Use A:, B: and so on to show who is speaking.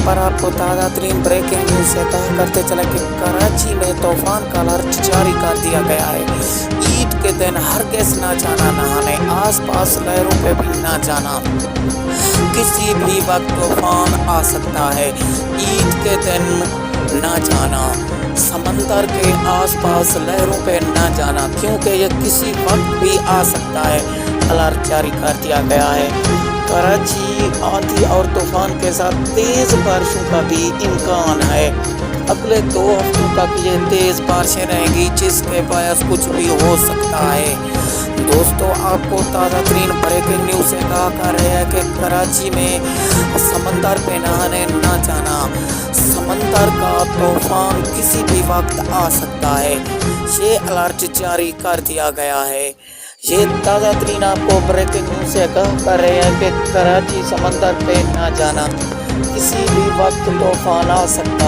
A: पर आपको ताज़ा तरीन ब्रेकिंग न्यूज़ से आगाह करते चला कि कराची में तूफान का अलर्ट जारी कर दिया गया है। ईद के दिन हरगिज़ ना जाना नहाने, आसपास लहरों पे भी ना जाना, किसी भी वक्त तूफान आ सकता है। ईद के दिन ना जाना, समंदर के आसपास लहरों पे ना जाना, क्योंकि ये किसी वक्त भी आ सकता है। अलर्ट जारी कर दिया गया है। कराची आंधी और तूफान के साथ तेज़ बारिशों का भी इम्कान है। अगले 2 हफ्तों तक ये तेज़ बारिशें रहेंगी, जिसके बायस कुछ भी हो सकता है। दोस्तों, आपको ताज़ा तरीन ब्रेकिंग न्यूज़ से कहा कर रहे हैं कि कराची में समंदर पे नहाने ना जाना, समंदर का तूफान किसी भी वक्त आ सकता है। ये अलर्ट जारी कर दिया गया है। ये ताज़ा तरीन आपको ब्रेकिंग न्यूज़ से आगाह कर रहे हैं कि कराची समंदर पे ना जाना, किसी भी वक्त तूफान आ सकता है।